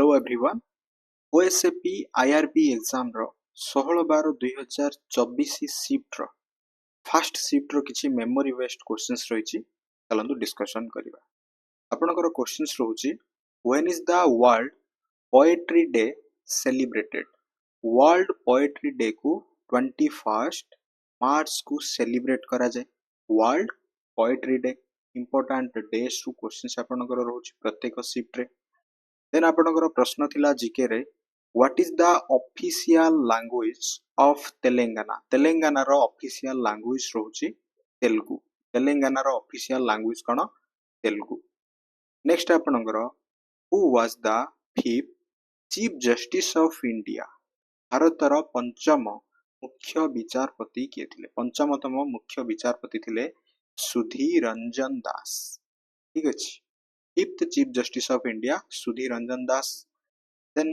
Hello everyone. OSAP IRB exam रो 16/12/2024 shift रो first shift रो किछि मेमोरी बेस्ड क्वेश्चंस रहिछि चलंतु डिस्कशन करिबा। आपनकर क्वेश्चंस रहउछि when is the world poetry day celebrated. World poetry day को 21 मार्च को सेलिब्रेट करा जाय। World poetry day important days to questions आपनकर रहउछि प्रत्येक शिफ्ट रे। देन आपनकर प्रश्न थिला जीके रे what is the official language of Telangana. Telangana रो ऑफिशियल लैंग्वेज रहउछि तेलुगु। तेलंगाना रो ऑफिशियल लैंग्वेज कोन तेलुगु। नेक्स्ट आपनकर who was the fifth chief justice of India. भारतर पंचम मुख्य विचारपति किए थिले। पंचमतम मुख्य विचारपति थिले सुधीर रंजन दास। ठीक अछि। Fifth chief justice of India Sudhir Ranjan Das. Then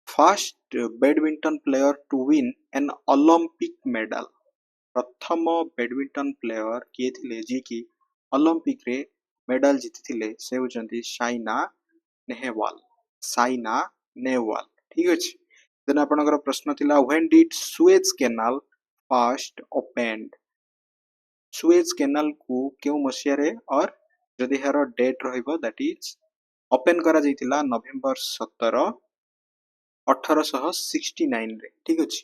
first badminton player to win an Olympic medal. प्रथम बैडमिंटन प्लेयर किए थिले जे कि ओलंपिक रे मेडल जीतिथिले से होचंती साइना नेहवाल। साइना नेहवाल। ठीक अछि। देन आपनकर प्रश्न थिला when did Suez canal first opened. Suez canal को केउ मसिया रे और जदि हेरो डेट रहइबो दैट इज ओपन करा जाइतिला नवेम्बर 17 1869 रे। ठीक अछि।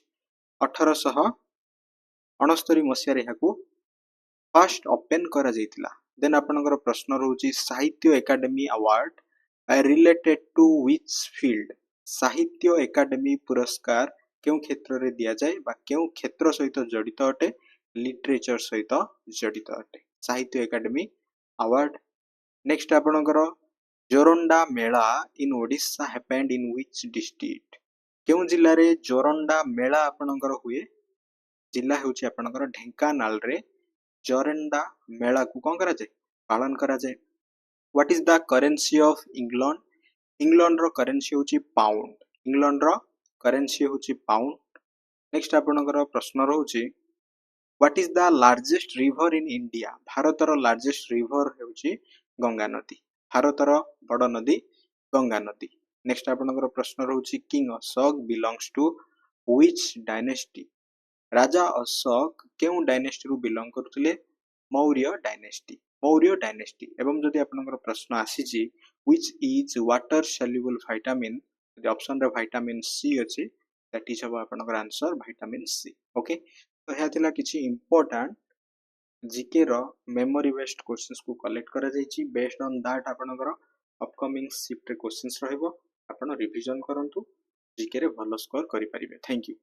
1869 मसिया रे याकू फर्स्ट ओपन करा जाइतिला। देन आपनकर प्रश्न रहउछि Sahitya academy award related to which field. Sahitya academy पुरस्कार केउ क्षेत्र रे दिया जाय बा केउ क्षेत्र सहित जडित अटे। लिटरेचर सहित जडित अटे साहित्य एकेडमी अवार्ड। नेक्स्ट आपनकर Joranda Mela in Odisha happened in which district. केउ जिल्ला रे जोरंडा मेला आपनकर हुए। जिल्ला हेउछि आपनकर ढेंकानाल रे जोरंडा मेला को कोन करा जाय पालन करा जाय। What is the currency of England. England रो करेंसी हेउछि पाउंड। इंग्लैंड रो करेंसी हेउछि पाउंड। नेक्स्ट आपनकर प्रश्न रहउछि what is the largest river in India. भारतर लार्जेस्ट रिवर हेउछि गंगा नदी। भारतर बड़ नदी गंगा नदी। नेक्स्ट आपनकर प्रश्न रहउछि king Ashoka belongs to which dynasty. राजा अशोक केउ डायनेस्टी रु बिलोंग करथिले। मौर्य डायनेस्टी। मौर्य डायनेस्टी। एवं जदि आपनकर प्रश्न आसीछि which is water soluble vitamin जदि ऑप्शन रे विटामिन सी अछि दैट इज अब आपनकर आंसर विटामिन सी। ओके तो हे थिला किछि इंपोर्टेंट जीके रो मेमोरी बेस्ड क्वेश्चंस को कलेक्ट करा जायछि। बेस्ड ऑन दैट आपनकर अपकमिंग शिफ्ट रे क्वेश्चंस रहइबो। आपण रिवीजन करंतु जीके रे भलो स्कोर करि परिबे। Thank you.